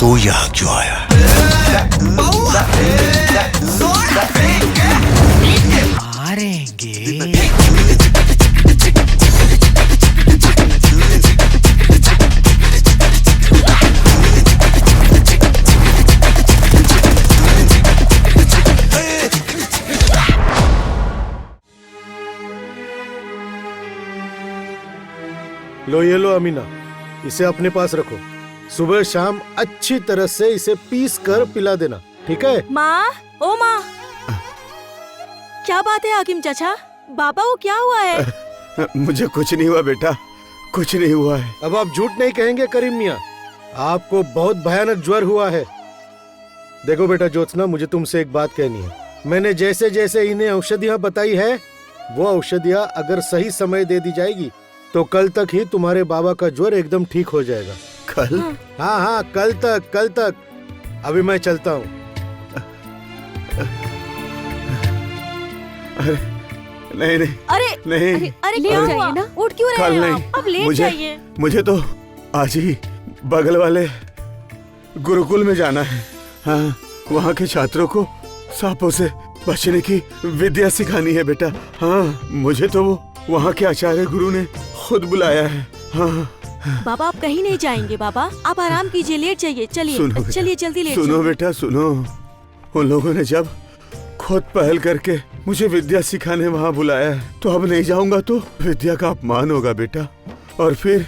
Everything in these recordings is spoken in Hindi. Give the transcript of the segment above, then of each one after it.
तू यहाँ क्यों आया? मारेंगे। लो ये लो अमीना, इसे अपने पास रखो। सुबह शाम अच्छी तरह से इसे पीस कर पिला देना, ठीक है? माँ, ओ माँ, क्या बात है हाकिम चाचा? बाबा को क्या हुआ है? मुझे कुछ नहीं हुआ बेटा, कुछ नहीं हुआ है। अब आप झूठ नहीं कहेंगे करीम मियाँ, आपको बहुत भयानक ज्वर हुआ है। देखो बेटा ज्योत्सना, मुझे तुमसे एक बात कहनी है। मैंने जैसे जैसे इन्हें औषधियाँ बताई है, वो औषधियाँ अगर सही समय दे दी जाएगी तो कल तक ही तुम्हारे बाबा का ज्वर एकदम ठीक हो जाएगा। कल? हाँ हाँ, कल तक। अभी मैं चलता हूँ। अरे नहीं नहीं, अरे नहीं, अरे क्या हुआ? ना उठ क्यों रहे कल हैं नहीं। आप? अब लेट जाइए। मुझे तो आज ही बगल वाले गुरुकुल में जाना है। हाँ, वहाँ के छात्रों को सांपों से बचने की विद्या सिखानी है बेटा। हाँ, मुझे तो वो वहाँ के आचार्य गुरु ने खुद बुलाया है। हाँ। बाबा आप कहीं नहीं जाएंगे बाबा, आप आराम कीजिए, लेट जाइए। चलिए चलिए जल्दी लेट सुनो बेटा सुनो, उन लोगों ने जब खुद पहल करके मुझे विद्या सिखाने वहाँ बुलाया है, तो अब नहीं जाऊंगा तो विद्या का अपमान होगा बेटा। और फिर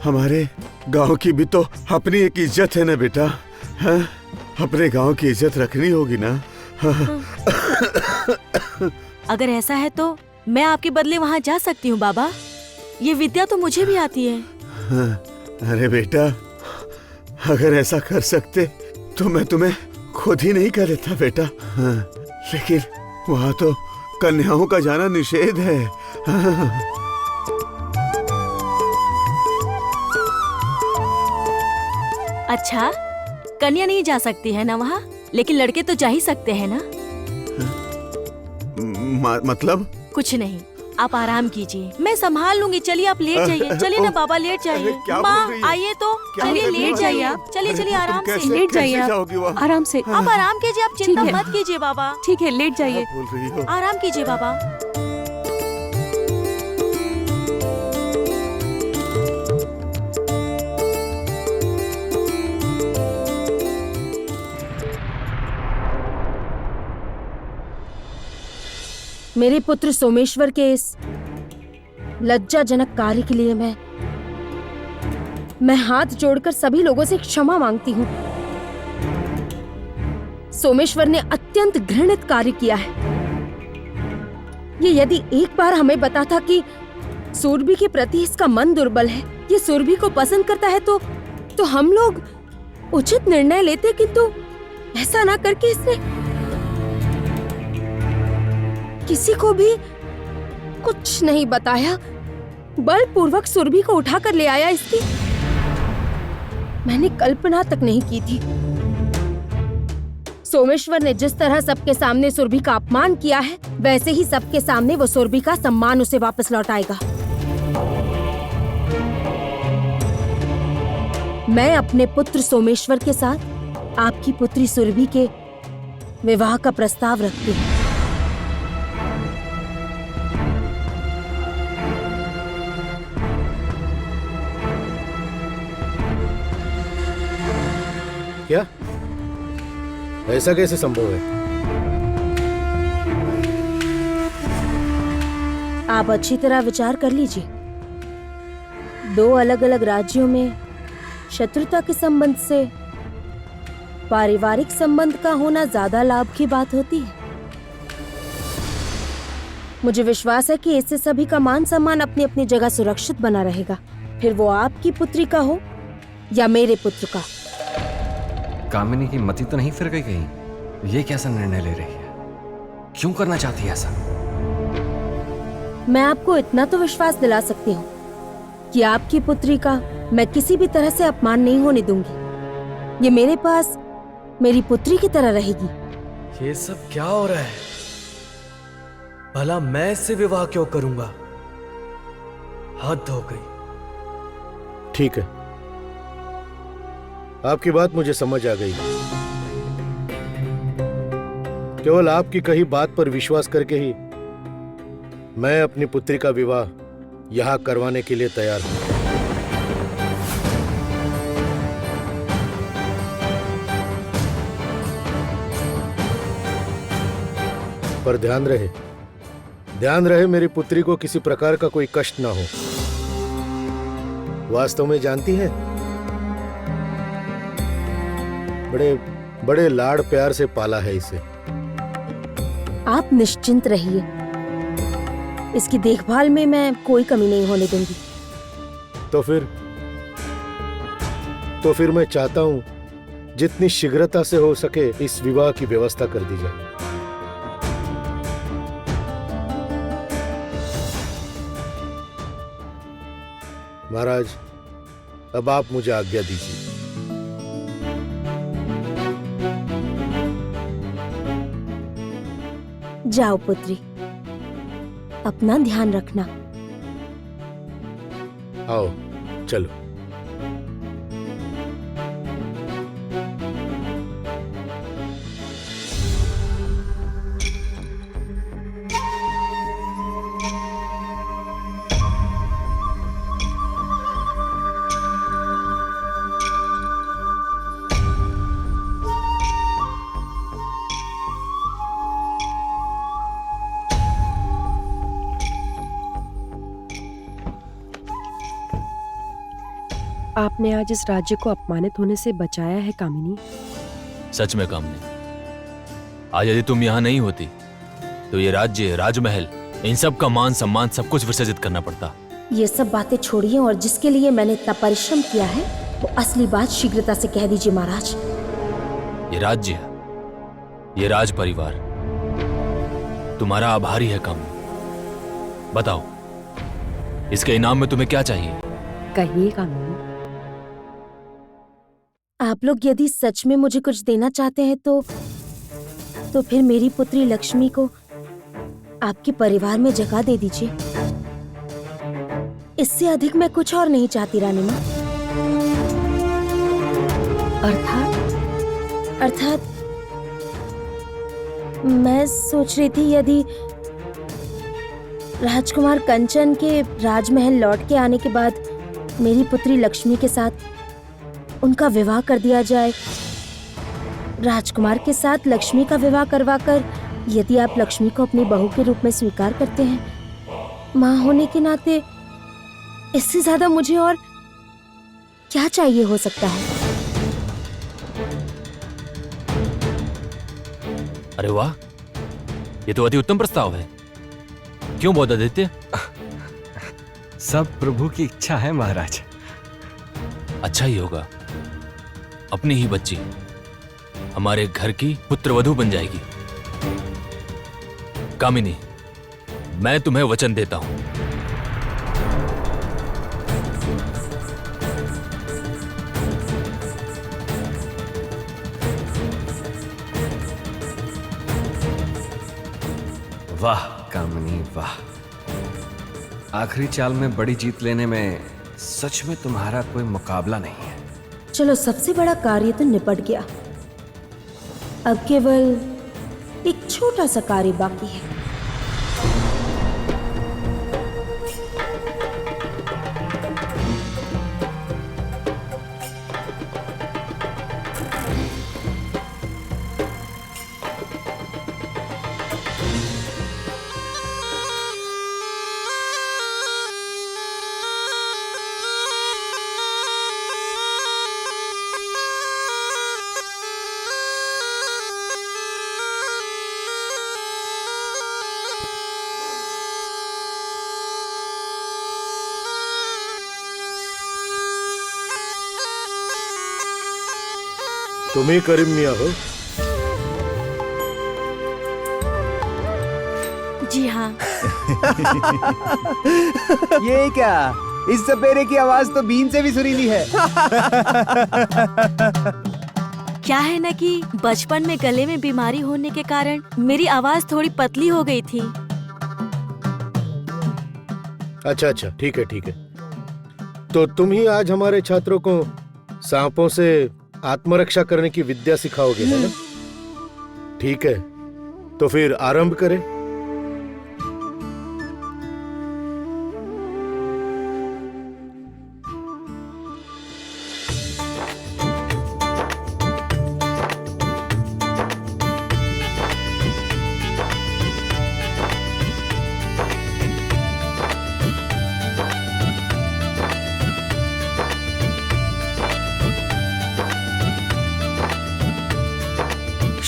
हमारे गांव की भी तो अपनी एक इज्जत है ना बेटा। हाँ, अपने गांव की इज्जत रखनी होगी ना। हाँ। अगर ऐसा है तो मैं आपके बदले वहाँ जा सकती हूँ बाबा, ये विद्या तो मुझे भी आती है। हाँ, अरे बेटा, अगर ऐसा कर सकते तो मैं तुम्हें खुद ही नहीं कर देता बेटा। हाँ, लेकिन वहाँ तो कन्याओं का जाना निषेध है। हाँ। अच्छा, कन्या नहीं जा सकती है ना वहाँ, लेकिन लड़के तो जा ही सकते हैं ना? मतलब? कुछ नहीं, आप आराम कीजिए, मैं संभाल लूंगी। चलिए आप लेट जाइए। चलिए ना बाबा, लेट जाइए। माँ आइए तो, चलिए लेट जाइए आप। चलिए आराम से लेट जाइए आप, आराम से। आप आराम कीजिए, आप चिंता मत कीजिए बाबा। ठीक है, लेट जाइए। बोल रही हो? आराम कीजिए बाबा। मेरे पुत्र सोमेश्वर के इस लज्जाजनक कार्य के लिए मैं हाथ जोड़कर सभी लोगों से क्षमा मांगती हूँ। सोमेश्वर ने अत्यंत घृणित कार्य किया है। ये यदि एक बार हमें बताता कि सुरभि के प्रति इसका मन दुर्बल है, ये सुरभि को पसंद करता है, तो हम लोग उचित निर्णय लेते, किंतु ऐसा ना करके इसने किसी को भी कुछ नहीं बताया, बलपूर्वक सुरभि को उठाकर ले आया। इसकी मैंने कल्पना तक नहीं की थी। सोमेश्वर ने जिस तरह सबके सामने सुरभि का अपमान किया है, वैसे ही सबके सामने वो सुरभि का सम्मान उसे वापस लौटाएगा। मैं अपने पुत्र सोमेश्वर के साथ आपकी पुत्री सुरभि के विवाह का प्रस्ताव रखती हूँ। क्या? ऐसा कैसे संभव है? आप अच्छी तरह विचार कर लीजिए। दो अलग अलग राज्यों में शत्रुता के संबंध से पारिवारिक संबंध का होना ज्यादा लाभ की बात होती है। मुझे विश्वास है कि इससे सभी का मान सम्मान अपनी अपनी जगह सुरक्षित बना रहेगा, फिर वो आपकी पुत्री का हो या मेरे पुत्र का। कामिनी की मति तो नहीं फिर गई कहीं? ये कैसा निर्णय ले रही है? क्यों करना चाहती है ऐसा? मैं आपको इतना तो विश्वास दिला सकती हूँ कि आपकी पुत्री का मैं किसी भी तरह से अपमान नहीं होने दूंगी। ये मेरे पास मेरी पुत्री की तरह रहेगी। ये सब क्या हो रहा है? भला मैं इससे विवाह क्यों करूंगा? हद हो गई। ठीक है, आपकी बात मुझे समझ आ गई। केवल आपकी कही बात पर विश्वास करके ही मैं अपनी पुत्री का विवाह यहां करवाने के लिए तैयार हूं। पर ध्यान रहे मेरी पुत्री को किसी प्रकार का कोई कष्ट ना हो। वास्तव में जानती हैं, बड़े बड़े लाड़ प्यार से पाला है इसे। आप निश्चिंत रहिए, इसकी देखभाल में मैं कोई कमी नहीं होने दूंगी। तो फिर मैं चाहता हूं जितनी शीघ्रता से हो सके इस विवाह की व्यवस्था कर दी जाए। महाराज, अब आप मुझे आज्ञा दीजिए। जाओ पुत्री, अपना ध्यान रखना। आओ चलो। आपने आज इस राज्य को अपमानित होने से बचाया है कामिनी। सच में कामिनी, आज यदि तुम यहाँ नहीं होती तो ये राज्य, राजमहल, इन सब का मान सम्मान सब कुछ विसर्जित करना पड़ता। ये सब बातें छोड़िए और जिसके लिए मैंने इतना परिश्रम किया है वो असली बात शीघ्रता से कह दीजिए महाराज। ये राज्य, ये राज परिवार तुम्हारा आभारी है कामिनी। बताओ, इसके इनाम में तुम्हें क्या चाहिए? कहिए कामिनी। आप लोग यदि सच में मुझे कुछ देना चाहते हैं तो फिर मेरी पुत्री लक्ष्मी को आपके परिवार में जगह दे दीजिए। इससे अधिक मैं कुछ और नहीं चाहती रानी माँ। अर्थात मैं सोच रही थी यदि राजकुमार कंचन के राजमहल लौट के आने के बाद मेरी पुत्री लक्ष्मी के साथ उनका विवाह कर दिया जाए। राजकुमार के साथ लक्ष्मी का विवाह करवाकर यदि आप लक्ष्मी को अपनी बहू के रूप में स्वीकार करते हैं, माँ होने के नाते इससे ज्यादा मुझे और क्या चाहिए हो सकता है। अरे वाह, ये तो अति उत्तम प्रस्ताव है। क्यों बौद्धादित्य? सब प्रभु की इच्छा है महाराज। अच्छा ही होगा, अपनी ही बच्ची हमारे घर की पुत्रवधू बन जाएगी। कामिनी, मैं तुम्हें वचन देता हूं। वाह कामिनी वाह, आखिरी चाल में बड़ी जीत लेने में सच में तुम्हारा कोई मुकाबला नहीं है। चलो, सबसे बड़ा कार्य तो निपट गया, अब केवल एक छोटा सा कार्य बाकी है। तुम ही करीम मियां हो? जी हाँ। ये क्या, इस सपेरे की आवाज तो बीन से भी सुरीली है। क्या है ना कि बचपन में गले में बीमारी होने के कारण मेरी आवाज थोड़ी पतली हो गई थी। अच्छा, ठीक है। तो तुम ही आज हमारे छात्रों को सांपों से आत्मरक्षा करने की विद्या सिखाओगे, है ना? ठीक है, तो फिर आरंभ करें।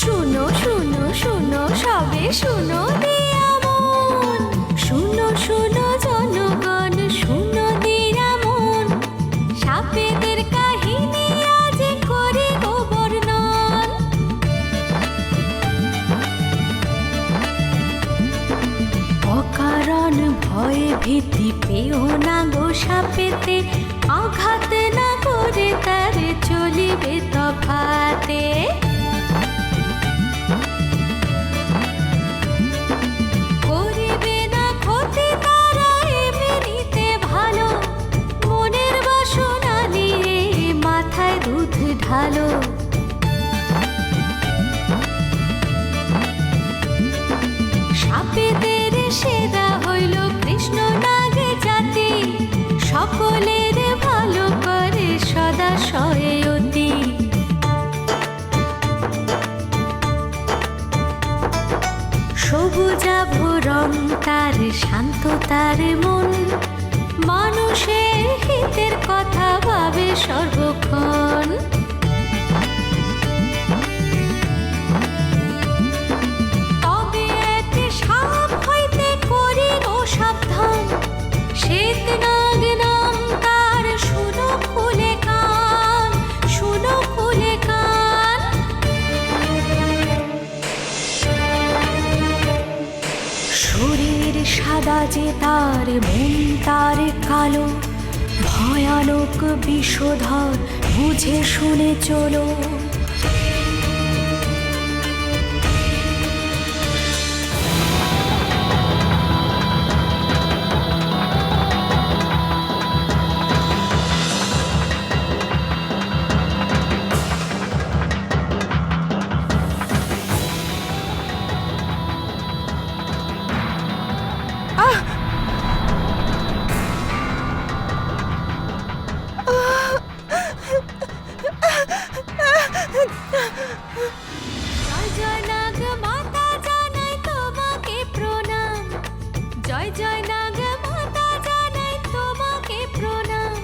শুনো শুনো শুনো সবে শুনো দিয়া মন, শুনো শুনো জনগণ শুনো দিয়া মন, সাপেদের কাহিনী আজ করি গো বর্ণন। অকারণ ভয়ে ভীতি পেও না গো সাপেতে, আঘাত না করে তারে চলিবে তফাতে। ভালো সাপেদের সেরা হইল কৃষ্ণ নাগে জাতি, সকলের ভালো করে সদা সহায়তি। সবুজাভ রং তার শান্ত তার মন, মানুষের হিতের কথা ভাবে সর্বক্ষণ। তবে এক সাপ হইতে করি গো সাবধান, শ্বেত নাগ নাম তার, শুনো খুলে কান, শুনো খুলে কান। শরীর সাদা যে তার, মন তার কালো, ভয়ানক বিষধর, বুঝে শুনে চলো। জয় জয় নাগ মাতা জানাই তোমাকে প্রণাম, জয় জয় নাগ মাতা জানাই তোমাকে প্রণাম।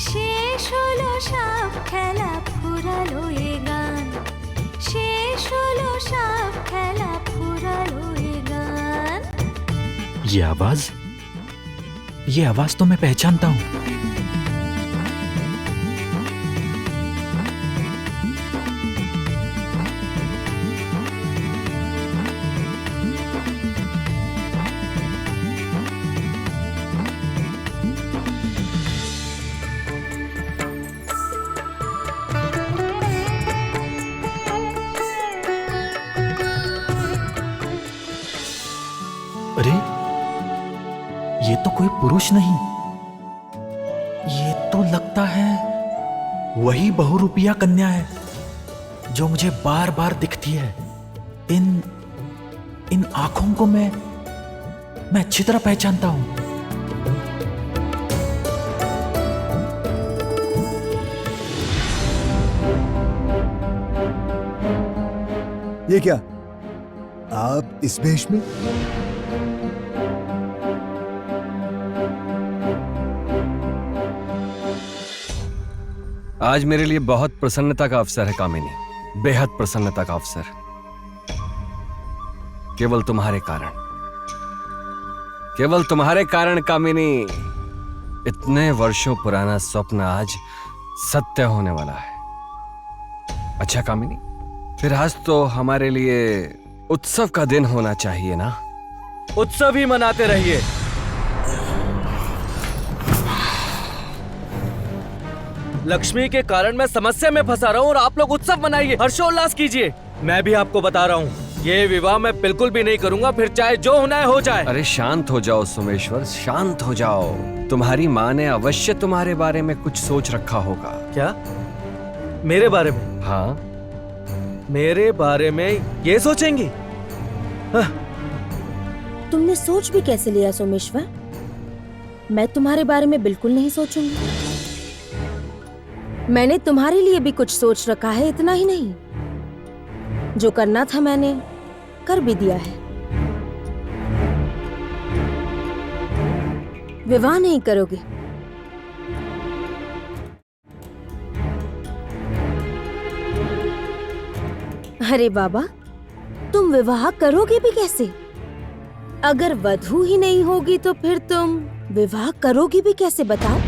শেষ হলো সাপ খেলা ফুরালো এ গান, শেষ হলো সাপ খেলা ফুরালো এ গান। ये आवाज तो मैं पहचानता हूँ। अरे, ये तो कोई पुरुष नहीं, ये तो लगता है वही बहुरूपिया कन्या है जो मुझे बार बार दिखती है। इन आंखों को मैं अच्छी तरह पहचानता हूं। ये क्या, आप इस वेश में? आज मेरे लिए बहुत प्रसन्नता का अवसर है कामिनी, बेहद प्रसन्नता का अवसर। केवल तुम्हारे कारण कामिनी, इतने वर्षों पुराना स्वप्न आज सत्य होने वाला है। अच्छा कामिनी, फिर आज तो हमारे लिए उत्सव का दिन होना चाहिए ना? उत्सव ही मनाते रहिए। लक्ष्मी के कारण मैं समस्या में फंसा रहा हूँ और आप लोग उत्सव मनाइए, हर्षोल्लास कीजिए। मैं भी आपको बता रहा हूँ, ये विवाह मैं बिल्कुल भी नहीं करूंगा, फिर चाहे जो होना है हो जाए। अरे शांत हो जाओ सोमेश्वर, शांत हो जाओ। तुम्हारी माँ ने अवश्य तुम्हारे बारे में कुछ सोच रखा होगा। क्या? मेरे बारे में? हाँ। मेरे बारे में ये सोचेंगी? तुमने सोच भी कैसे लिया सोमेश्वर? मैं तुम्हारे बारे में बिल्कुल नहीं सोचूंगी। मैंने तुम्हारे लिए भी कुछ सोच रखा है, इतना ही नहीं, जो करना था मैंने कर भी दिया है। विवाह नहीं करोगे? अरे बाबा, तुम विवाह करोगे भी कैसे? अगर वधू ही नहीं होगी तो फिर तुम विवाह करोगी भी कैसे, बताओ?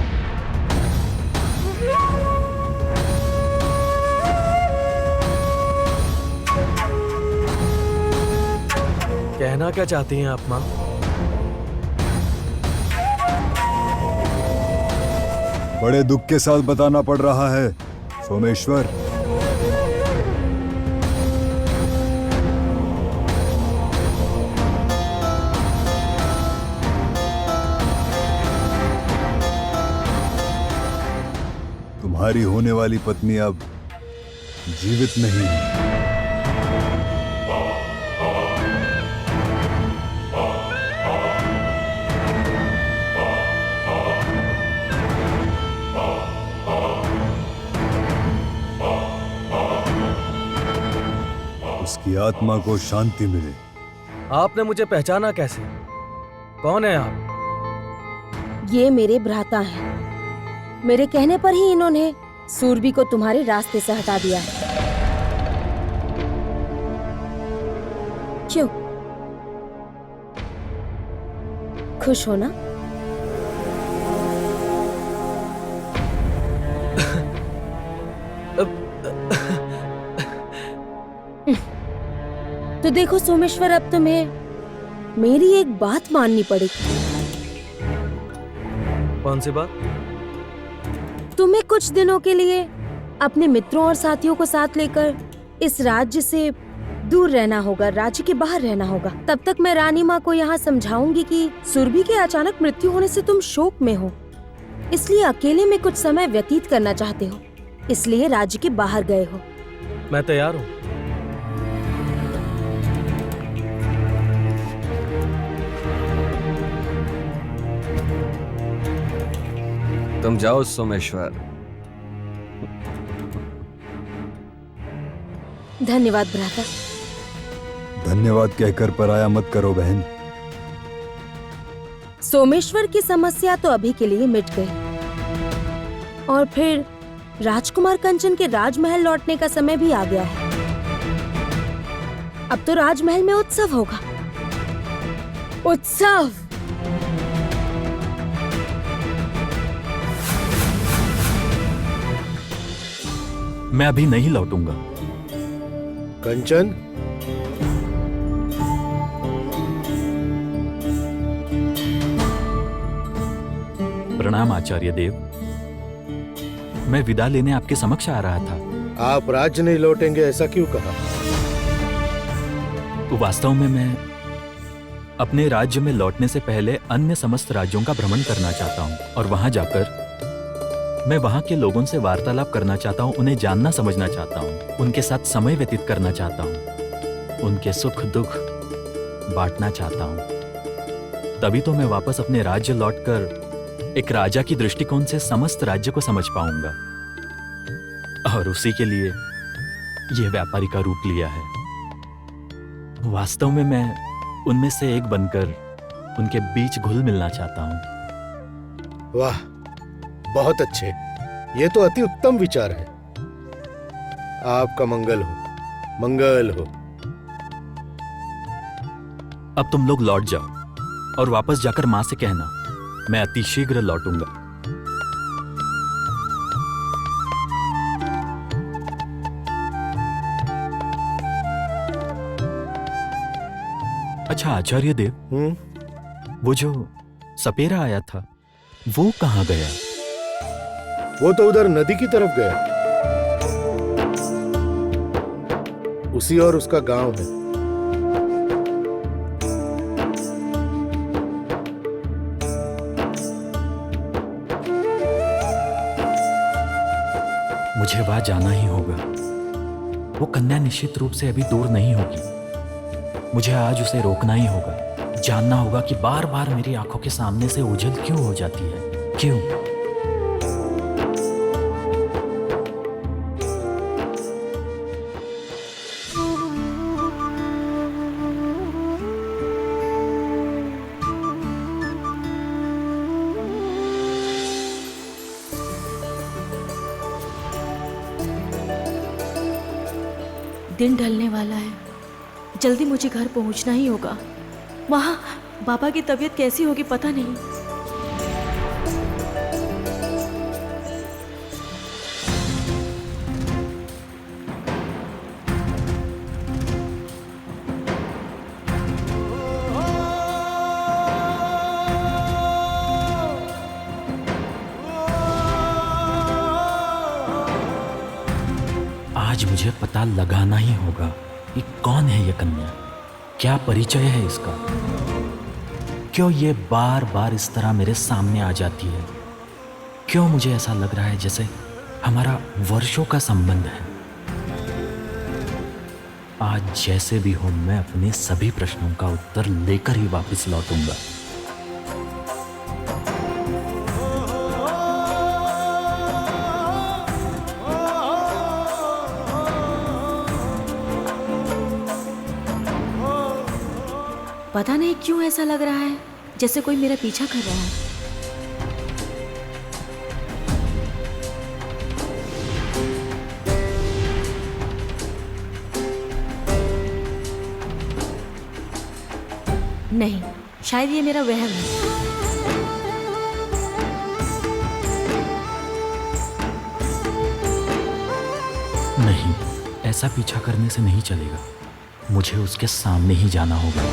कहना क्या चाहती हैं आप माँ? बड़े दुख के साथ बताना पड़ रहा है सोमेश्वर। तुम्हारी होने वाली पत्नी अब जीवित नहीं है। उसकी आत्मा को शांति मिले। आपने मुझे पहचाना कैसे? कौन है आप? ये मेरे भ्राता हैं। मेरे कहने पर ही इन्होंने सूरबी को तुम्हारे रास्ते से हटा दिया है। क्यों? खुश हो ना? तो देखो सोमेश्वर, अब तुम्हें मेरी एक बात माननी पड़ेगी। कौन सी बात? तुम्हें कुछ दिनों के लिए अपने मित्रों और साथियों को साथ लेकर इस राज्य से दूर रहना होगा, राज्य के बाहर रहना होगा। तब तक मैं रानी माँ को यहाँ समझाऊंगी कि सुरभि के अचानक मृत्यु होने से तुम शोक में हो, इसलिए अकेले में कुछ समय व्यतीत करना चाहते हो, इसलिए राज्य के बाहर गए हो। मैं तैयार हूँ। तुम जाओ सोमेश्वर। धन्यवाद भ्राता। धन्यवाद कहकर पराया मत करो बहन। सोमेश्वर की समस्या तो अभी के लिए मिट गई, और फिर राजकुमार कंचन के राजमहल लौटने का समय भी आ गया है। अब तो राजमहल में उत्सव होगा। उत्सव! मैं अभी नहीं लौटूंगा। कंचन, प्रणाम आचार्य देव। मैं विदा लेने आपके समक्ष आ रहा था। आप राज्य नहीं लौटेंगे ऐसा क्यों कहा? तो वास्तव में मैं अपने राज्य में लौटने से पहले अन्य समस्त राज्यों का भ्रमण करना चाहता हूँ, और वहां जाकर मैं वहां के लोगों से वार्तालाप करना चाहता हूँ, उन्हें जानना समझना चाहता हूँ, उनके साथ समय व्यतीत करना चाहता हूँ, उनके सुख दुख बांटना चाहता हूँ। तभी तो मैं वापस अपने राज्य लौटकर एक राजा की दृष्टिकोण से समस्त राज्य को समझ पाऊंगा, और उसी के लिए यह व्यापारी का रूप लिया है। वास्तव में मैं उनमें से एक बनकर उनके बीच घुल मिलना चाहता हूँ। वाह, बहुत अच्छे। ये तो अति उत्तम विचार है। आपका मंगल हो, मंगल हो। अब तुम लोग लौट जाओ, और वापस जाकर मां से कहना मैं अति शीघ्र लौटूंगा। अच्छा आचार्य देव, वो जो सपेरा आया था वो कहाँ गया? वो तो उधर नदी की तरफ गया। उसी और उसका गांव है। मुझे वहां जाना ही होगा। वो कन्या निश्चित रूप से अभी दूर नहीं होगी। मुझे आज उसे रोकना ही होगा। जानना होगा कि बार बार मेरी आंखों के सामने से ओझल क्यों हो जाती है, क्यों। दिन ढलने वाला है, जल्दी मुझे घर पहुंचना ही होगा। वहां बाबा की तबीयत कैसी होगी पता नहीं। आज मुझे पता लगाना ही होगा कि कौन है ये कन्या, क्या परिचय है इसका, क्यों ये बार बार इस तरह मेरे सामने आ जाती है, क्यों मुझे ऐसा लग रहा है जैसे हमारा वर्षों का संबंध है। आज जैसे भी हो मैं अपने सभी प्रश्नों का उत्तर लेकर ही वापस लौटूंगा। पता नहीं क्यों ऐसा लग रहा है जैसे कोई मेरा पीछा कर रहा है। नहीं, शायद ये मेरा वहम है। नहीं, ऐसा पीछा करने से नहीं चलेगा। मुझे उसके सामने ही जाना होगा।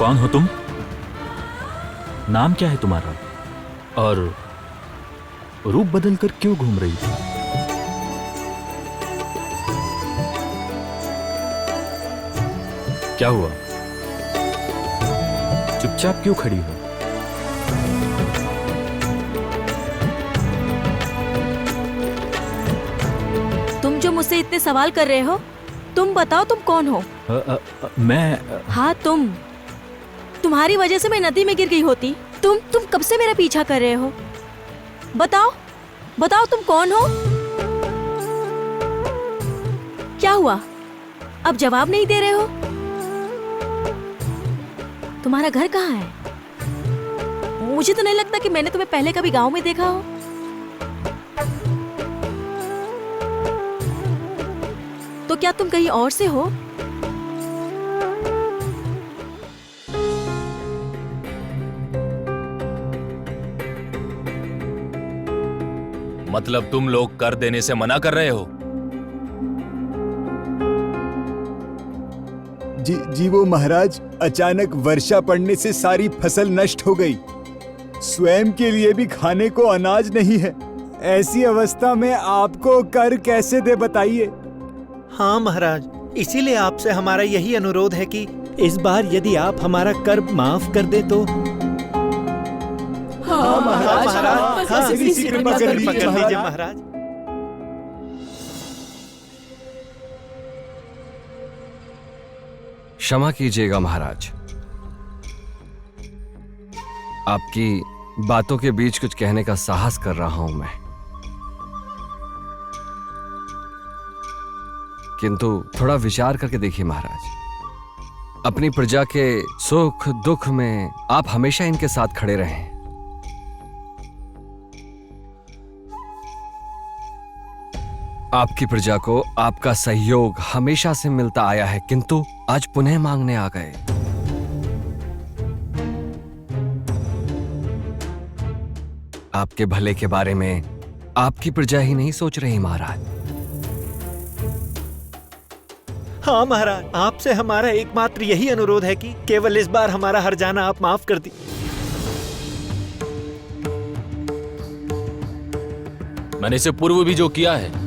कौन हो तुम? नाम क्या है तुम्हारा? और रूप बदल कर क्यों घूम रही थी? क्या हुआ? चुपचाप क्यों खड़ी हो? तुम जो मुझसे इतने सवाल कर रहे हो, तुम बताओ तुम कौन हो? मैं हाँ तुम। तुम्हारी वजह से मैं नदी में गिर गई होती। तुम कब से मेरा पीछा कर रहे हो? बताओ बताओ तुम कौन हो? क्या हुआ? अब जवाब नहीं दे रहे हो? तुम्हारा घर कहाँ है? मुझे तो नहीं लगता कि मैंने तुम्हें पहले कभी गांव में देखा हो। तो क्या तुम कहीं और से हो? मतलब तुम लोग कर देने से मना कर रहे हो? जी वो महाराज, अचानक वर्षा पड़ने से सारी फसल नष्ट हो गई। स्वयं के लिए भी खाने को अनाज नहीं है। ऐसी अवस्था में आपको कर कैसे दे बताइए? हाँ महाराज, इसीलिए आपसे हमारा यही अनुरोध है कि इस बार यदि आप हमारा कर माफ कर दे तो। हाँ महाराज, कृपा कर लीजिए महाराज। क्षमा कीजिएगा महाराज, आपकी बातों के बीच कुछ कहने का साहस कर रहा हूं मैं, किंतु थोड़ा विचार करके देखिए महाराज। अपनी प्रजा के सुख दुख में आप हमेशा इनके साथ खड़े रहें। आपकी प्रजा को आपका सहयोग हमेशा से मिलता आया है, किंतु आज पुनः मांगने आ गए। आपके भले के बारे में आपकी प्रजा ही नहीं सोच रही महाराज। हाँ महाराज, आपसे हमारा एकमात्र यही अनुरोध है कि केवल इस बार हमारा हर्जाना आप माफ कर दी। मैंने इससे पूर्व भी जो किया है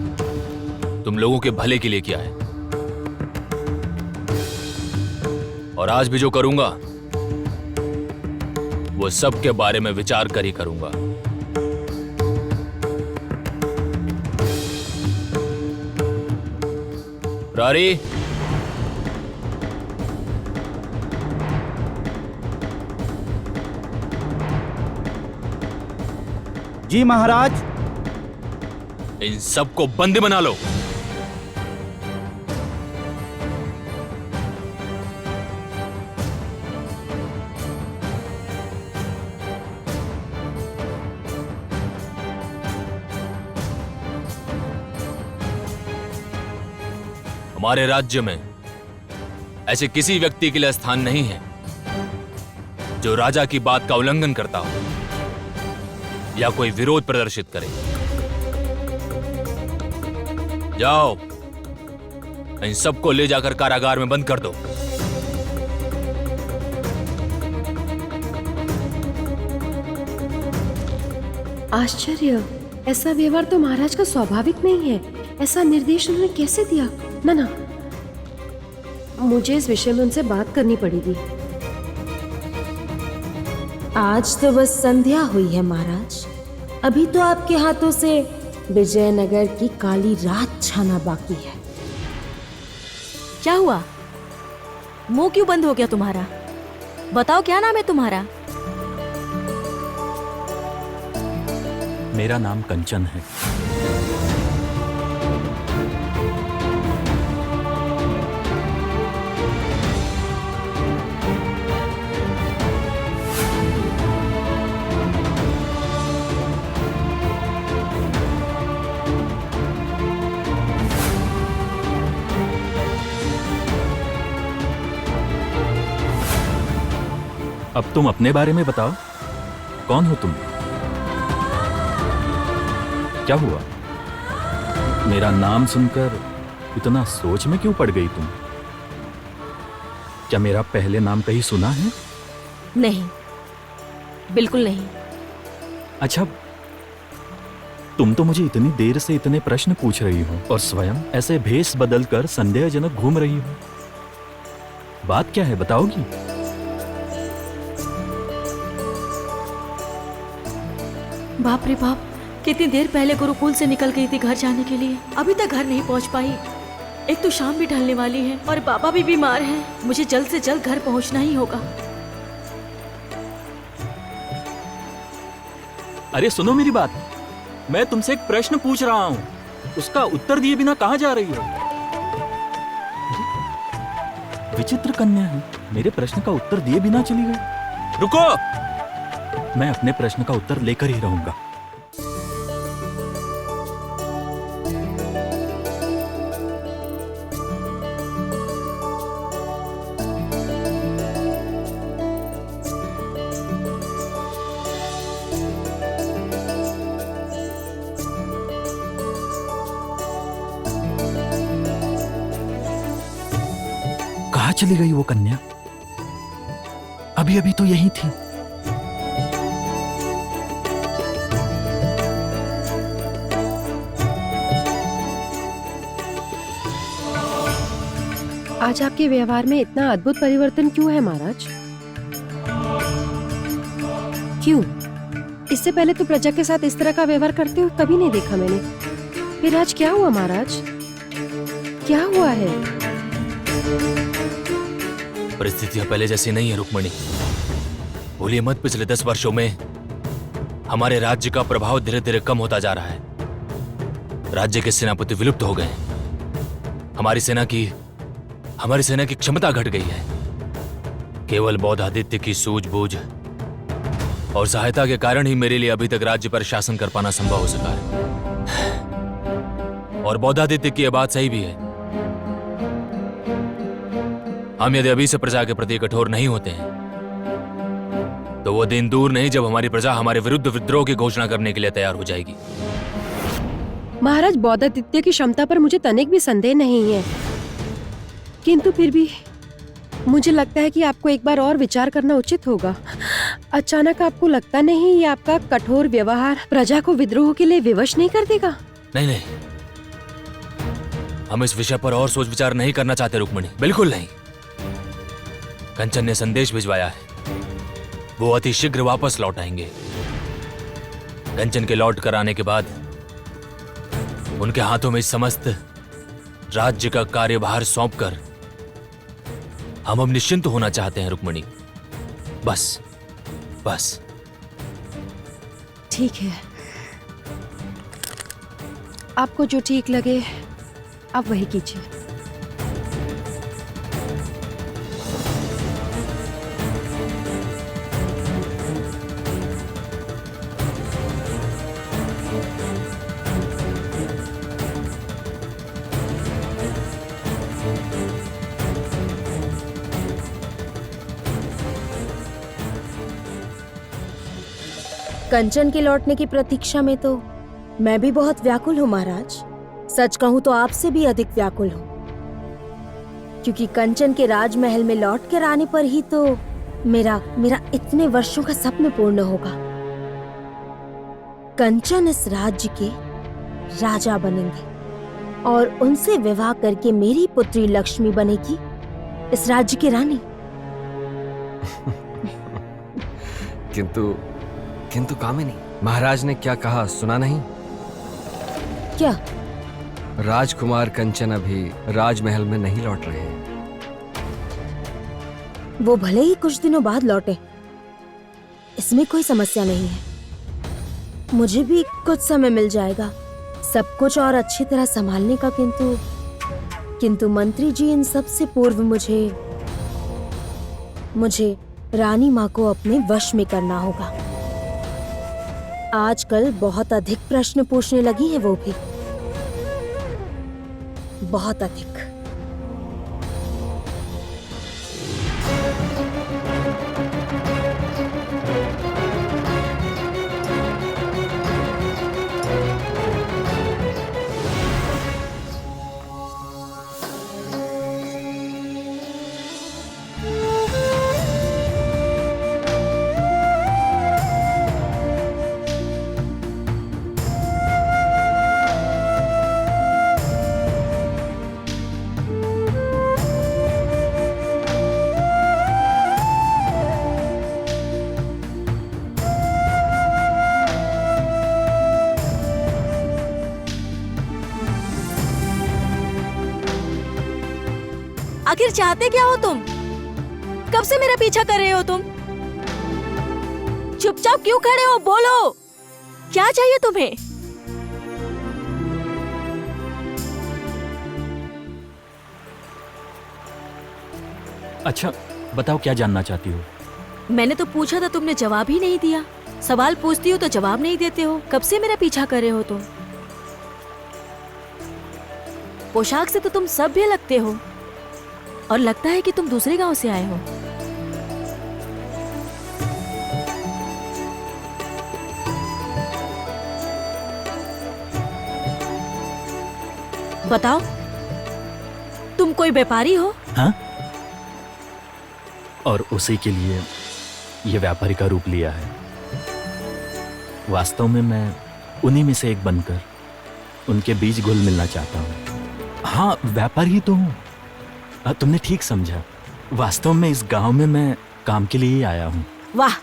तुम लोगों के भले के लिए किया है, और आज भी जो करूंगा वो सब के बारे में विचार कर ही करूंगा। रारी, जी महाराज। इन सबको बंदी बना लो। हमारे राज्य में ऐसे किसी व्यक्ति के लिए स्थान नहीं है जो राजा की बात का उल्लंघन करता हो या कोई विरोध प्रदर्शित करे। जाओ, इन सबको ले जाकर कारागार में बंद कर दो। आश्चर्य, ऐसा व्यवहार तो महाराज का स्वाभाविक नहीं है। ऐसा निर्देश उन्होंने कैसे दिया? ना, मुझे इस विषय में उनसे बात करनी पड़ेगी। आज तो बस संध्या हुई है महाराज, अभी तो आपके हाथों से विजयनगर की काली रात छाना बाकी है। क्या हुआ? मुंह क्यों बंद हो गया तुम्हारा? बताओ क्या नाम है तुम्हारा? मेरा नाम कंचन है। अब तुम अपने बारे में बताओ, कौन हो तुम? क्या हुआ? मेरा नाम सुनकर इतना सोच में क्यों पड़ गई तुम? क्या मेरा पहले नाम कहीं सुना है? नहीं, बिल्कुल नहीं। अच्छा, तुम तो मुझे इतनी देर से इतने प्रश्न पूछ रही हो और स्वयं ऐसे भेष बदलकर संदेहजनक घूम रही हो। बात क्या है, बताओगी? बाप रे बाप, कितनी देर पहले गुरुकुल से निकल गई थी घर जाने के लिए, अभी तक घर नहीं पहुंच पाई। एक तो शाम भी ढलने वाली है और बाबा भी बीमार हैं। मुझे जल्द से जल्द घर पहुंचना ही होगा। अरे सुनो मेरी बात, मैं तुमसे एक प्रश्न पूछ रहा हूं, उसका उत्तर दिए बिना कहां जा रही हो? विचित्र कन्या है, मेरे प्रश्न का उत्तर दिए बिना चली गई। रुको, मैं अपने प्रश्न का उत्तर लेकर ही रहूंगा। कहाँ चली गई वो कन्या? अभी अभी तो यही थी। आज आपके व्यवहार में इतना अद्भुत परिवर्तन क्यों है महाराज? क्यों? इससे पहले तो प्रजा के साथ इस तरह का व्यवहार करते हुए कभी नहीं देखा मैंने। फिर आज क्या हुआ महाराज? क्या हुआ है? परिस्थितियां पहले जैसी नहीं है रुक्मणी। भूलिए मत, पिछले 10 वर्षों में हमारे राज्य का प्रभाव धीरे धीरे कम होता जा रहा है। राज्य के सेनापति विलुप्त हो गए। हमारी सेना की क्षमता घट गई है। केवल बौद्धादित्य की सूझबूझ और सहायता के कारण ही मेरे लिए अभी तक राज्य पर शासन कर पाना संभव हो सका है। और बौद्धादित्य की यह बात सही भी है। हम यदि अभी से प्रजा के प्रति कठोर नहीं होते हैं तो वो दिन दूर नहीं जब हमारी प्रजा हमारे विरुद्ध विद्रोह की घोषणा करने के लिए तैयार हो जाएगी। महाराज, बौद्धादित्य की क्षमता पर मुझे तनिक भी संदेह नहीं है, किंतु फिर भी मुझे लगता है कि आपको एक बार और विचार करना उचित होगा। अचानक आपको लगता नहीं ये आपका कठोर व्यवहार प्रजा को विद्रोह के लिए विवश नहीं कर देगा? नहीं नहीं, हम इस विषय पर और सोच विचार नहीं करना चाहते रुक्मणी, बिल्कुल नहीं। कंचन ने संदेश भिजवाया है, वो अति शीघ्र वापस लौट आएंगे। कंचन के लौट कर आने के बाद उनके हाथों में समस्त राज्य का कार्यभार सौंपकर हम अब निश्चिंत होना चाहते हैं रुक्मणी। बस बस। ठीक है, आपको जो ठीक लगे आप वही कीजिए। कंचन के लौटने की प्रतीक्षा में तो मैं भी बहुत व्याकुल हूँ महाराज। सच कहूँ तो आपसे भी अधिक व्याकुल हूँ, क्योंकि कंचन के राजमहल में लौट कर आने पर ही तो मेरा इतने वर्षों का सपना पूर्ण होगा। कंचन इस राज्य के राजा बनेंगे और उनसे विवाह करके मेरी पुत्री लक्ष्मी बनेगी इस राज्य की रानी। किंतु कामिनी, महाराज ने क्या कहा सुना नहीं? क्या? राजकुमार कंचन अभी राजमहल में नहीं लौट रहे हैं। वो भले ही कुछ दिनों बाद लौटे, इसमें कोई समस्या नहीं है। मुझे भी कुछ समय मिल जाएगा सब कुछ और अच्छी तरह संभालने का, किंतु मंत्री जी, इन सब से पूर्व मुझे रानी माँ को अपने वश में करना होगा। आजकल बहुत अधिक प्रश्न पूछने लगी है, वो भी बहुत अधिक। आखिर चाहते क्या हो तुम? कब से मेरा पीछा कर रहे हो तुम? चुपचाप क्यों खड़े हो? बोलो, क्या चाहिए तुम्हें? अच्छा बताओ, क्या जानना चाहती हो? मैंने तो पूछा था, तुमने जवाब ही नहीं दिया। सवाल पूछती हो तो जवाब नहीं देते हो। कब से मेरा पीछा कर रहे हो तुम? पोशाक से तो तुम सभ्य लगते हो और लगता है कि तुम दूसरे गांव से आए हो। बताओ, तुम कोई व्यापारी हो? हाँ, और उसी के लिए ये व्यापारी का रूप लिया है। वास्तव में मैं उन्हीं में से एक बनकर उनके बीच घुल मिलना चाहता हूँ। हाँ, व्यापारी ही तो हूँ। तुमने ठीक समझा। वास्तव में इस गांव में मैं काम के लिए ही आया हूँ। वाह,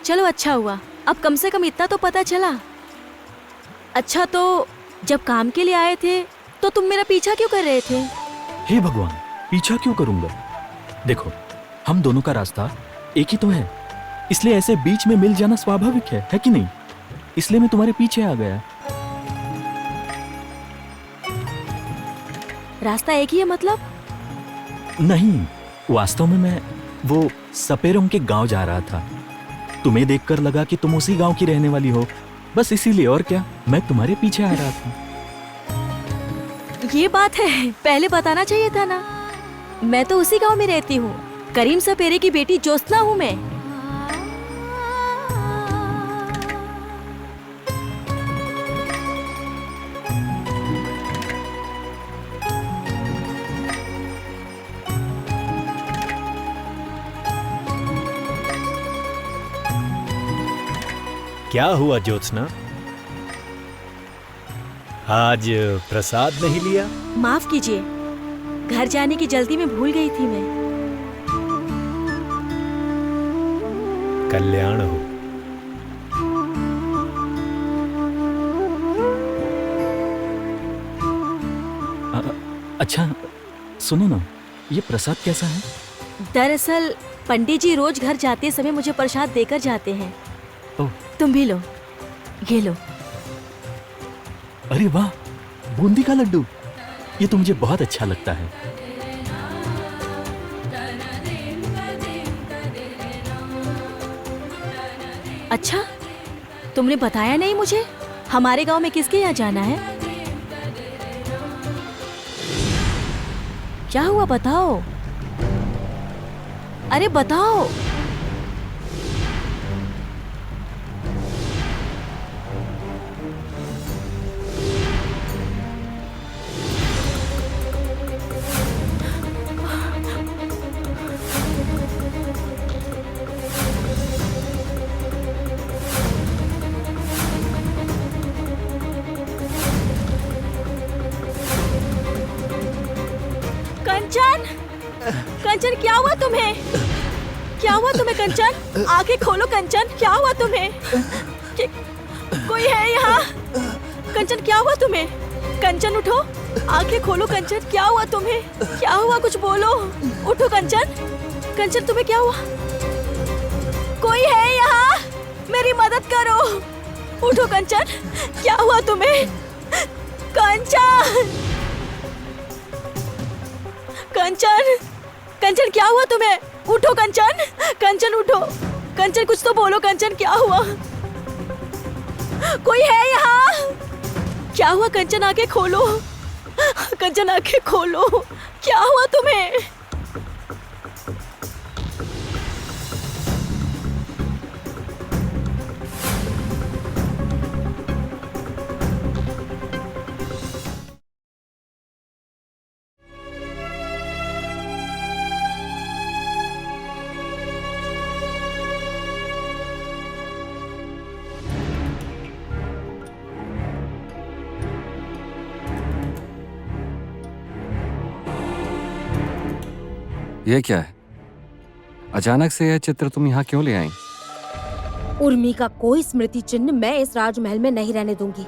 चलो अच्छा हुआ, अब कम से कम इतना तो पता चला। अच्छा, तो जब काम के लिए आए थे तो तुम मेरा पीछा क्यों कर रहे थे? हे भगवान, पीछा क्यों करूंगा? देखो, हम दोनों का रास्ता एक ही तो है, इसलिए ऐसे बीच में मिल जाना स्वाभाविक है कि नहीं? इसलिए मैं तुम्हारे पीछे आ गया। रास्ता एक ही है मतलब? नहीं, वास्तव में मैं वो सपेरों के गांव जा रहा था। तुम्हें देखकर लगा कि तुम उसी गांव की रहने वाली हो, बस इसीलिए। और क्या, मैं तुम्हारे पीछे आ रहा था। ये बात है, पहले बताना चाहिए था ना। मैं तो उसी गांव में रहती हूँ। करीम सपेरे की बेटी ज्योत्सना हूँ मैं। क्या हुआ ज्योत्सना? आज प्रसाद नहीं लिया? माफ कीजिए, घर जाने की जल्दी में भूल गई थी मैं। कल्याण हो। अच्छा सुनो ना, ये प्रसाद कैसा है? दरअसल पंडित जी रोज घर जाते समय मुझे प्रसाद देकर जाते हैं। ओह, तुम भी लो, ये लो। अरे वाह, बूंदी का लड्डू, ये तो मुझे बहुत अच्छा लगता है। अच्छा, तुमने बताया नहीं मुझे, हमारे गांव में किसके यहाँ जाना है? क्या हुआ, बताओ। अरे बताओ। कंचन, कंचन क्या हुआ तुम्हें? क्या हुआ तुम्हें कंचन? आंखें खोलो कंचन, क्या हुआ तुम्हें? कोई है यहाँ? कंचन क्या हुआ तुम्हें? कंचन उठो, आंखें खोलो कंचन, क्या हुआ तुम्हें? क्या हुआ, कुछ बोलो। उठो कंचन, कंचन तुम्हें क्या हुआ? कोई है यहाँ? मेरी मदद करो। उठो कंचन, क्या हुआ तुम्हें? कंचन, कंचन, कंचन क्या हुआ तुम्हें? उठो कंचन, कंचन उठो। कंचन कुछ तो बोलो कंचन, क्या हुआ? कोई है यहाँ? क्या हुआ कंचन, आंखें खोलो। कंचन आंखें खोलो, क्या हुआ तुम्हें? ये क्या है? अचानक से यह चित्र तुम यहाँ क्यों ले आई? उर्मी का कोई स्मृति चिन्ह मैं इस राजमहल में नहीं रहने दूंगी।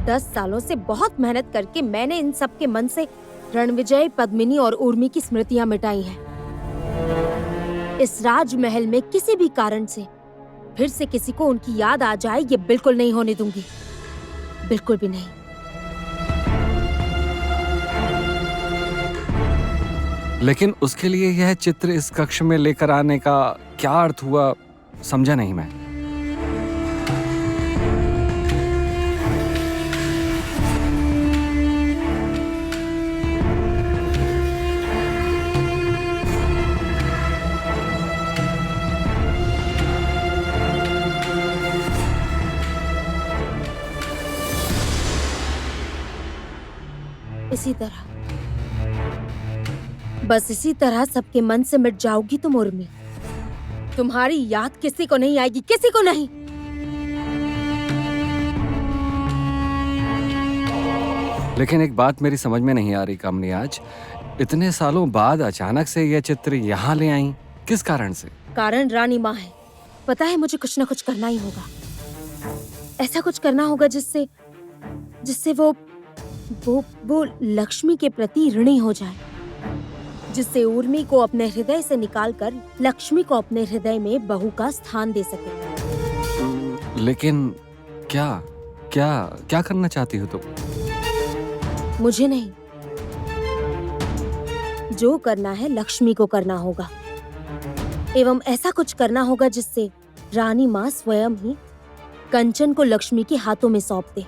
10 सालों से बहुत मेहनत करके मैंने इन सब के मन से रणविजय, पद्मिनी और उर्मी की स्मृतियां मिटाई हैं। इस राजमहल में किसी भी कारण से फिर से किसी को उनकी याद आ जाए, ये बिल्कुल नहीं होने दूंगी, बिल्कुल भी नहीं। लेकिन उसके लिए यह चित्र इस कक्ष में लेकर आने का क्या अर्थ हुआ, समझा नहीं मैं। इसी तरह, बस इसी तरह सबके मन से मिट जाओगी तुम उर्मी। तुम्हारी याद किसी को नहीं आएगी, किसी को नहीं। लेकिन एक बात मेरी समझ में नहीं आ रही कामनी, आज इतने सालों बाद अचानक से यह चित्र यहाँ ले आई, किस कारण से? कारण रानी माँ है। पता है, मुझे कुछ ना कुछ करना ही होगा। ऐसा कुछ करना होगा जिससे जिससे वो लक्ष्मी के प्रति ऋणी हो जाए, जिससे उर्मी को अपने हृदय से निकालकर लक्ष्मी को अपने हृदय में बहू का स्थान दे सके। लेकिन क्या क्या क्या करना चाहती हो तुम? मुझे नहीं, जो करना है लक्ष्मी को करना होगा, एवं ऐसा कुछ करना होगा जिससे रानी माँ स्वयं ही कंचन को लक्ष्मी के हाथों में सौंप दे,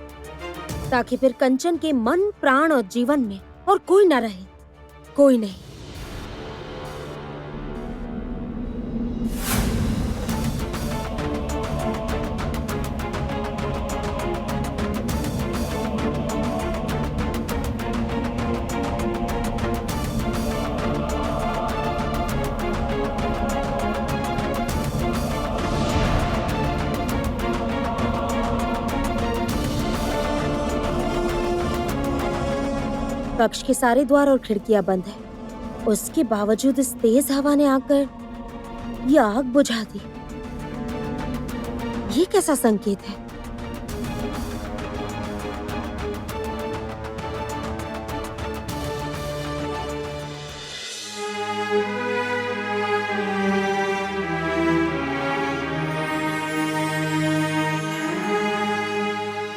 ताकि फिर कंचन के मन, प्राण और जीवन में और कोई न रहे, कोई नहीं। कक्ष के सारे द्वार और खिड़कियां बंद है। उसके बावजूद इस तेज हवा ने आकर ये आग बुझा दी। ये कैसा संकेत है?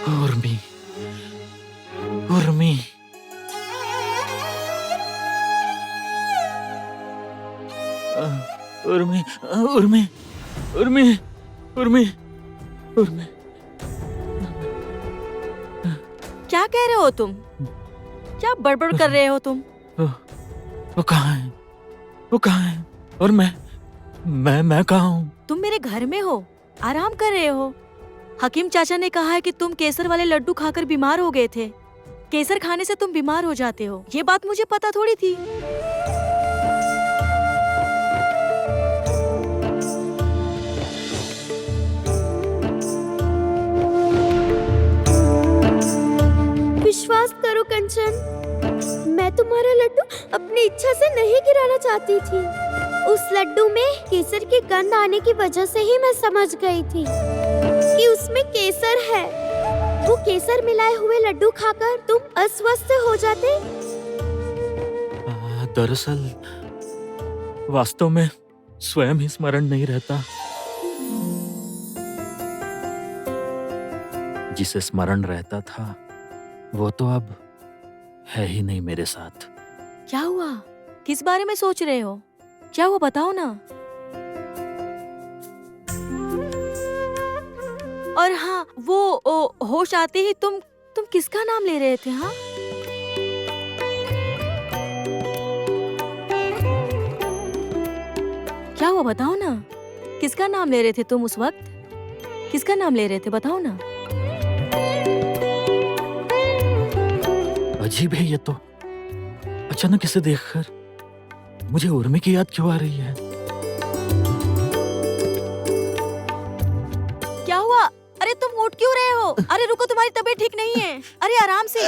उर्मी, उर्मी, उर्मी, उर्मी, उर्मी, उर्मी, उर्मी। क्या कह रहे हो तुम? क्या बड़बड़ कर रहे हो तुम? वो कहाँ है? वो कहाँ है? और मैं कहाँ हूँ? तुम मेरे घर में हो, आराम कर रहे हो। हकीम चाचा ने कहा है कि तुम केसर वाले लड्डू खाकर बीमार हो गए थे। केसर खाने से तुम बीमार हो जाते हो, ये बात मुझे पता थोड़ी थी। विश्वास करो कंचन, मैं तुम्हारा लड्डू अपनी इच्छा से नहीं गिराना चाहती थी। उस लड्डू में केसर की गंध आने की वजह से ही मैं समझ गई थी कि उसमें केसर है। वो केसर मिलाए हुए लड्डू खाकर तुम अस्वस्थ हो जाते। दरअसल वास्तव में स्वयं ही स्मरण नहीं रहता। जिसे स्मरण रहता था वो तो अब है ही नहीं मेरे साथ। क्या हुआ? किस बारे में सोच रहे हो? क्या हुआ, बताओ ना। और हाँ, वो होश आते ही तुम किसका नाम ले रहे थे? हाँ, क्या हुआ, बताओ ना। किसका नाम ले रहे थे तुम उस वक्त? किसका नाम ले रहे थे, बताओ ना। अजीब है ये तो। अचानक इसे देखकर मुझे उर्मी की याद क्यों आ रही है? क्या हुआ? अरे तुम उठ क्यों रहे हो? अरे रुको, तुम्हारी तबीयत ठीक नहीं है। अरे आराम से।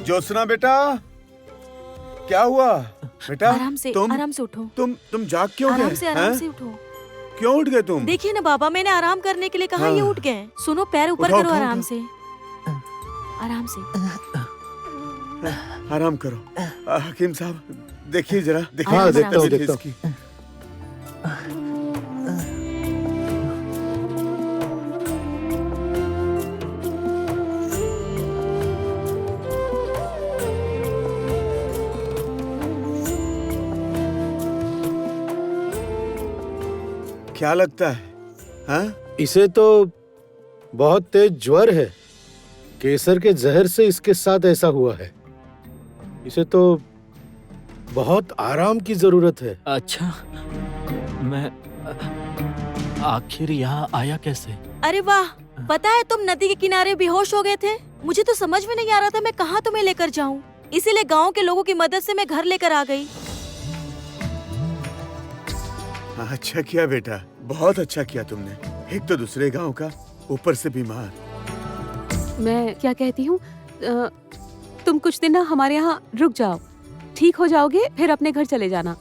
ज्योत्सना बेटा, क्या हुआ बेटा? आराम से उठो। तुम जाग क्यों गए? आराम से उठो। क्यों उठ गए तुम? देखिए ना बाबा, मैंने आराम करने के लिए कहा, ये उठ गए। सुनो, पैर ऊपर उठाओ, करो, उठाओ, आराम से, आराम से। आराम करो। हकीम साहब देखिए जरा, हाँ, देखता हूँ, देखता हूँ। इसकी। क्या लगता है? हाँ? इसे तो बहुत तेज ज्वर है। केसर के जहर से इसके साथ ऐसा हुआ है। इसे तो बहुत आराम की जरूरत है। अच्छा, मैं आखिर यहाँ आया कैसे? अरे वाह, पता है तुम नदी के किनारे बेहोश हो गए थे। मुझे तो समझ में नहीं आ रहा था मैं कहाँ तुम्हें लेकर जाऊँ, इसीलिए गांव के लोगों की मदद से मैं घर लेकर आ गई। अच्छा किया बेटा, बहुत अच्छा किया तुमने। एक तो दूसरे गांव का, ऊपर से बीमार। मैं क्या कहती हूँ, तुम कुछ दिन ना हमारे यहाँ रुक जाओ, ठीक हो जाओगे फिर अपने घर चले जाना।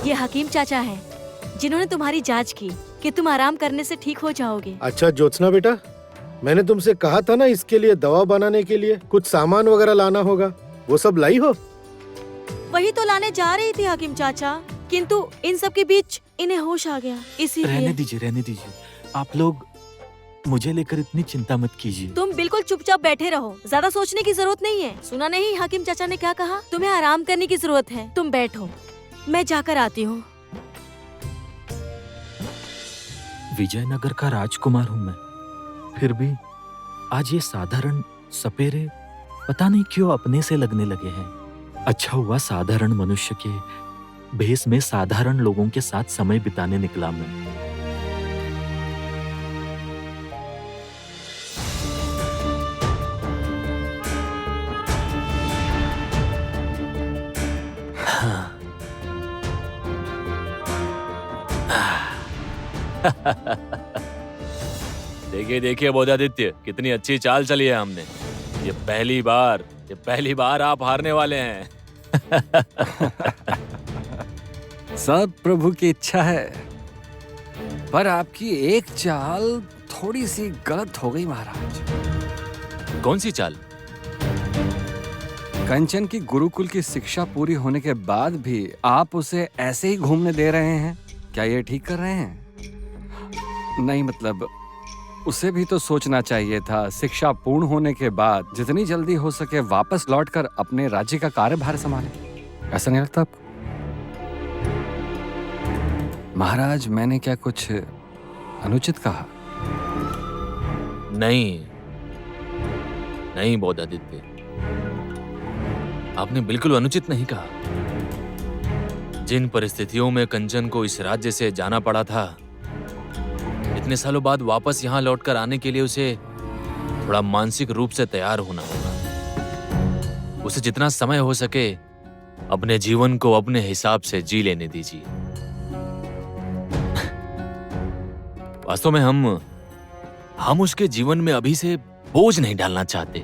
ये हकीम चाचा है जिन्होंने तुम्हारी जांच की कि तुम आराम करने से ठीक हो जाओगे। अच्छा ज्योत्सना बेटा, मैंने तुमसे कहा था ना इसके लिए दवा बनाने के लिए कुछ सामान वगैरह लाना होगा, वो सब लाई हो? वही तो लाने जा रही थी हकीम चाचा, किंतु इन सब के बीच इन्हें होश आ गया, इसीलिए। रहने दीजिए। आप लोग मुझे लेकर इतनी चिंता मत कीजिए। तुम बिल्कुल चुपचाप बैठे रहो, ज्यादा सोचने की जरूरत नहीं है। सुना नहीं हकीम चाचा ने क्या कहा? तुम्हें आराम करने की जरूरत है, तुम बैठो, मैं जाकर आती हूँ। विजयनगर का राजकुमार हूँ मैं, फिर भी आज ये साधारण सपेरे पता नहीं क्यों अपने से लगने लगे हैं। अच्छा हुआ साधारण मनुष्य के भेष में साधारण लोगों के साथ समय बिताने निकला मैं। देखिए देखिए बोधादित्य, कितनी अच्छी चाल चली है हमने। ये पहली बार आप हारने वाले हैं। सब प्रभु की इच्छा है, पर आपकी एक चाल थोड़ी सी गलत हो गई महाराज। कौन सी चाल? कंचन की गुरुकुल की शिक्षा पूरी होने के बाद भी आप उसे ऐसे ही घूमने दे रहे हैं, क्या ये ठीक कर रहे हैं? नहीं, मतलब उसे भी तो सोचना चाहिए था। शिक्षा पूर्ण होने के बाद जितनी जल्दी हो सके वापस लौटकर अपने राज्य का कार्यभार संभालें। ऐसा नहीं लगता आपको? महाराज, मैंने क्या कुछ अनुचित कहा? नहीं बोधादित्य, आपने बिल्कुल अनुचित नहीं कहा। जिन परिस्थितियों में कंचन को इस राज्य से जाना पड़ा था, इतने सालों बाद वापस यहाँ लौटकर आने के लिए उसे थोड़ा मानसिक रूप से तैयार होना होगा। उसे जितना समय हो सके अपने जीवन को अपने हिसाब से जी लेने दीजिए। वास्तव में हम उसके जीवन में अभी से बोझ नहीं डालना चाहते।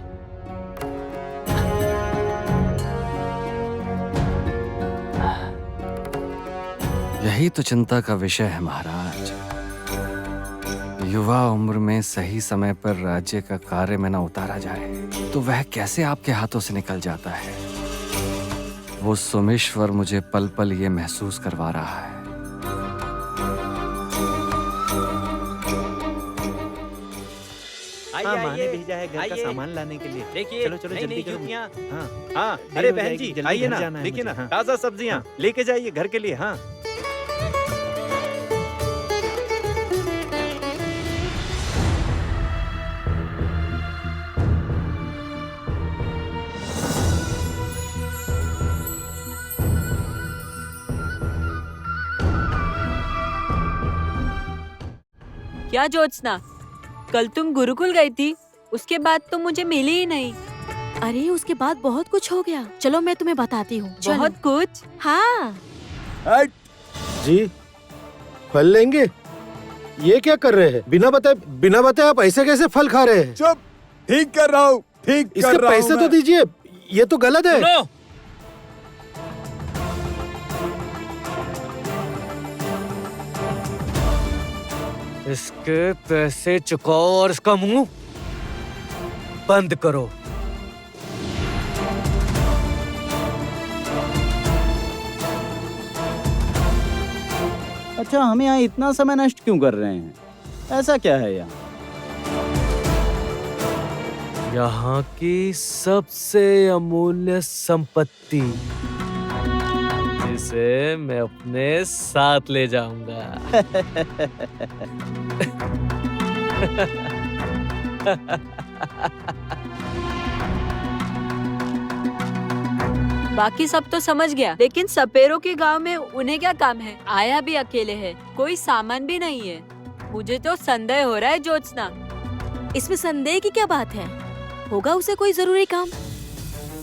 यही तो चिंता का विषय है महाराज। युवा उम्र में सही समय पर राज्य का कार्य में न उतारा जाए तो वह कैसे आपके हाथों से निकल जाता है। वो सोमेश्वर मुझे पल पल ये महसूस करवा रहा है। हाँ, माँ ने भेजा है घर का सामान लाने के लिए। देखिए, चलो जल्दी करो। हाँ, अरे बहन जी आइए ना, देखिए ना, ताजा सब्जियाँ लेके जाइए घर के लिए। हाँ, क्या ज्योत्सना, कल तुम गुरुकुल गई थी, उसके बाद तुम मुझे मिली ही नहीं। अरे उसके बाद बहुत कुछ हो गया, चलो मैं तुम्हें बताती हूँ। बहुत कुछ? हाँ। जी, फल लेंगे? ये क्या कर रहे हैं? बिना बताए आप ऐसे कैसे फल खा रहे हैं? चुप, ठीक कर रहा हूँ। ठीक कर इसके रहा हूं पैसे तो मैं। दीजिए, ये तो गलत है। सुनो, इसके पैसे चुकाओ और इसका मुंह बंद करो। अच्छा, हम यहाँ इतना समय नष्ट क्यों कर रहे हैं? ऐसा क्या है यहाँ? यहाँ की सबसे अमूल्य संपत्ति, जिसे मैं अपने साथ ले जाऊंगा। बाकी सब तो समझ गया, लेकिन सपेरों के गांव में उन्हें क्या काम है? आया भी अकेले है, कोई सामान भी नहीं है। मुझे तो संदेह हो रहा है ज्योत्सना। इसमें संदेह की क्या बात है? होगा उसे कोई जरूरी काम।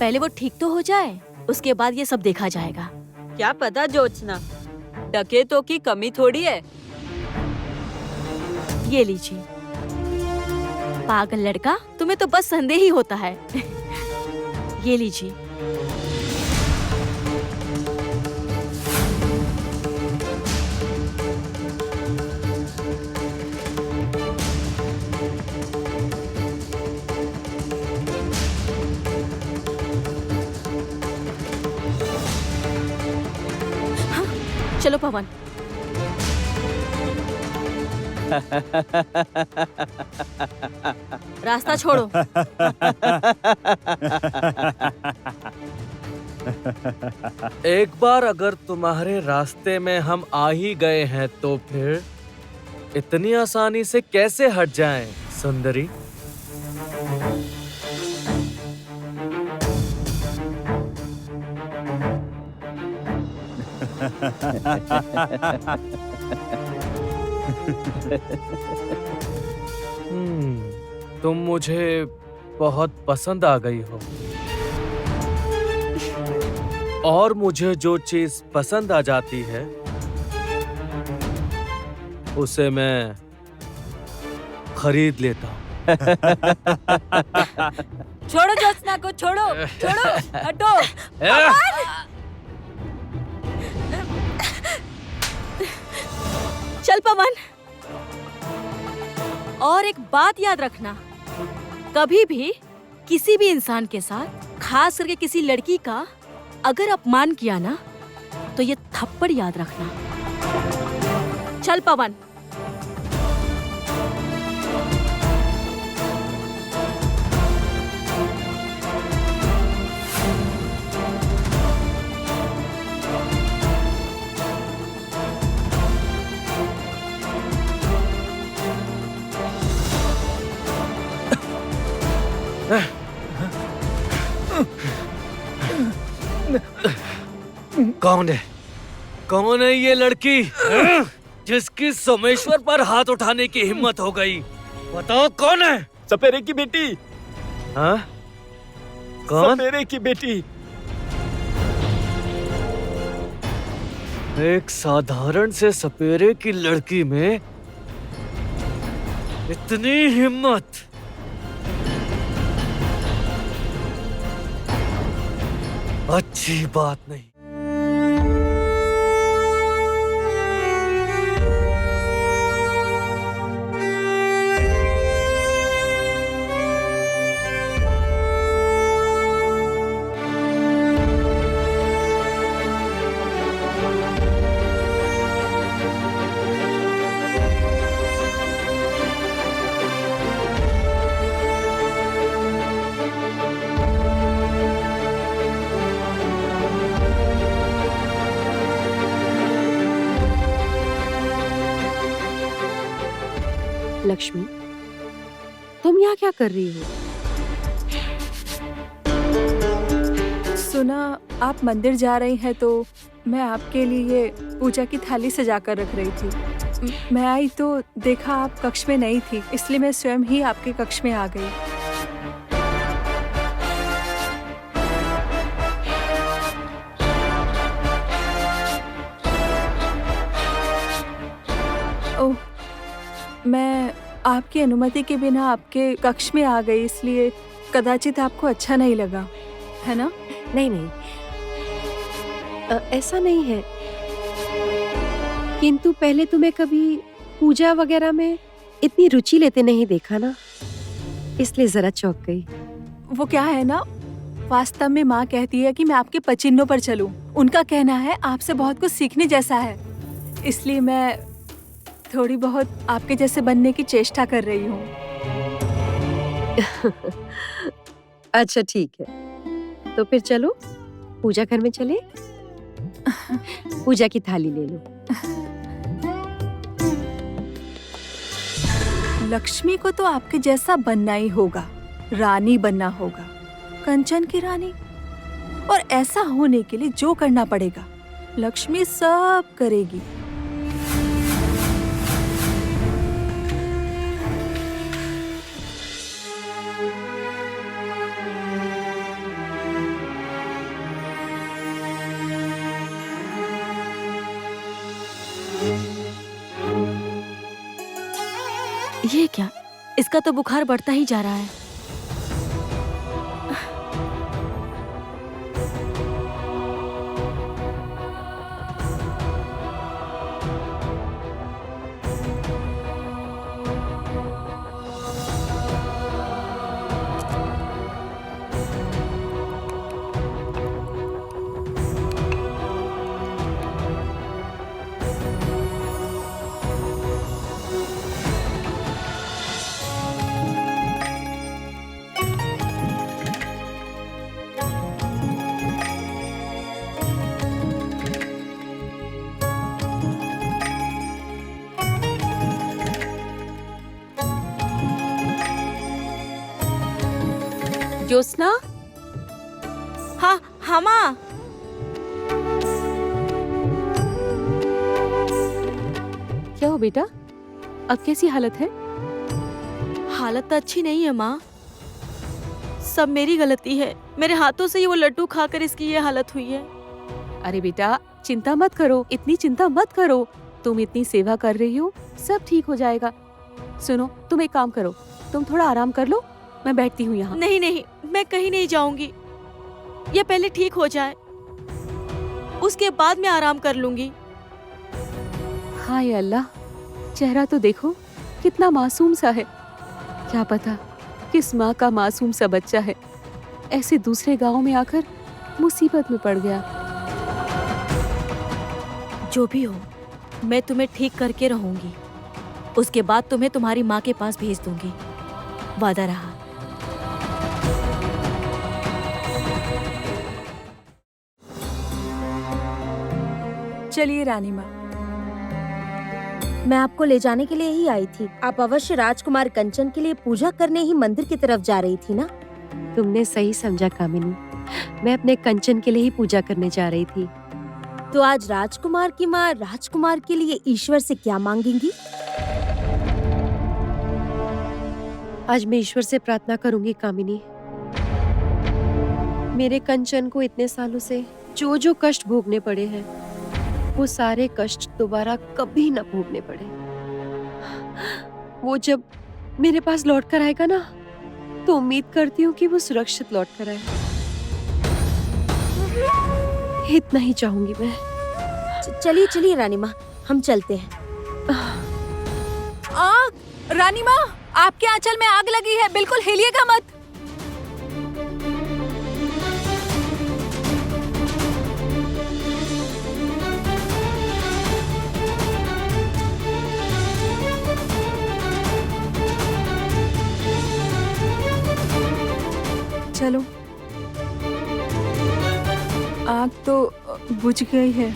पहले वो ठीक तो हो जाए, उसके बाद ये सब देखा जाएगा। क्या पता ज्योत्सना, डकैतों की कमी थोड़ी है। ये लीजिए। पागल लड़का, तुम्हें तो बस संदेह ही होता है। ये लीजिए। हाँ, चलो पवन। रास्ता छोड़ो। एक बार अगर तुम्हारे रास्ते में हम आ ही गए हैं तो फिर इतनी आसानी से कैसे हट जाएं, सुंदरी? तुम मुझे बहुत पसंद आ गई हो, और मुझे जो चीज पसंद आ जाती है उसे मैं खरीद लेता हूँ। छोड़ो ज्योत्सना को, छोड़ो छोड़ो, हटो। चल पवन। और एक बात याद रखना, कभी भी किसी भी इंसान के साथ, खास करके किसी लड़की का अगर अपमान किया ना, तो ये थप्पड़ याद रखना। चल पवन। कौन है? कौन है ये लड़की जिसकी सोमेश्वर पर हाथ उठाने की हिम्मत हो गई? बताओ कौन है? सपेरे की बेटी। हाँ? कौन? सपेरे की बेटी। एक साधारण से सपेरे की लड़की में इतनी हिम्मत? अच्छी बात नहीं। लक्ष्मी, तुम यहाँ क्या कर रही हो? सुना आप मंदिर जा रही हैं, तो मैं आपके लिए पूजा की थाली सजा कर रख रही थी। मैं आई तो देखा आप कक्ष में नहीं थी, इसलिए मैं स्वयं ही आपके कक्ष में आ गई। ओह, मैं आपकी अनुमति के बिना आपके कक्ष में आ गई, इसलिए कदाचित आपको अच्छा नहीं लगा, है ना? नहीं नहीं, ऐसा नहीं है, किंतु पहले तुम्हें कभी पूजा वगैरह में इतनी रुचि लेते नहीं देखा ना, इसलिए जरा चौंक गई। वो क्या है ना, वास्तव में माँ कहती है कि मैं आपके पचिन्नों पर चलूं। उनका कहना है आपसे बहुत कुछ सीखने जैसा है, इसलिए मैं थोड़ी बहुत आपके जैसे बनने की चेष्टा कर रही हूँ। अच्छा ठीक है, तो फिर चलो पूजा घर में चले। पूजा की थाली ले लो। लक्ष्मी को तो आपके जैसा बनना ही होगा, रानी बनना होगा, कंचन की रानी। और ऐसा होने के लिए जो करना पड़ेगा लक्ष्मी सब करेगी। ये क्या, इसका तो बुखार बढ़ता ही जा रहा है। ज्योत्सना, हाँ हाँ माँ। क्या हो बेटा, अब कैसी हालत है? हालत तो अच्छी नहीं है माँ, सब मेरी गलती है। मेरे हाथों से ही वो लड्डू खाकर इसकी ये हालत हुई है। अरे बेटा चिंता मत करो, इतनी चिंता मत करो। तुम इतनी सेवा कर रही हो, सब ठीक हो जाएगा। सुनो, तुम एक काम करो, तुम थोड़ा आराम कर लो, मैं बैठती हूँ यहाँ। नहीं नहीं, मैं कहीं नहीं जाऊंगी, ये पहले ठीक हो जाए, उसके बाद मैं आराम कर लूंगी। हाय अल्लाह, चेहरा तो देखो कितना मासूम सा है। क्या पता किस माँ का मासूम सा बच्चा है, ऐसे दूसरे गांव में आकर मुसीबत में पड़ गया। जो भी हो, मैं तुम्हें ठीक करके रहूंगी, उसके बाद तुम्हें तुम्हारी माँ के पास भेज दूंगी, वादा रहा। चलिए रानी माँ, मैं आपको ले जाने के लिए ही आई थी। आप अवश्य राजकुमार कंचन के लिए पूजा करने ही मंदिर की तरफ जा रही थी ना? तुमने सही समझा कामिनी, मैं अपने कंचन के लिए ही पूजा करने जा रही थी। तो आज राजकुमार की माँ राजकुमार के लिए ईश्वर से क्या मांगेंगी? आज मैं ईश्वर से प्रार्थना करूंगी कामिनी, मेरे कंचन को इतने सालों से जो जो कष्ट भोगने पड़े हैं, वो सारे कष्ट दोबारा कभी न भोगने पड़े। वो जब मेरे पास लौट कर आएगा ना, तो उम्मीद करती हूँ कि वो सुरक्षित लौट कर आए। इतना ही चाहूंगी मैं। चलिए चलिए रानी माँ, हम चलते हैं। आग! रानी माँ, आपके आंचल में आग लगी है, बिल्कुल हिलिएगा मत। चलो, आग तो बुझ गई है।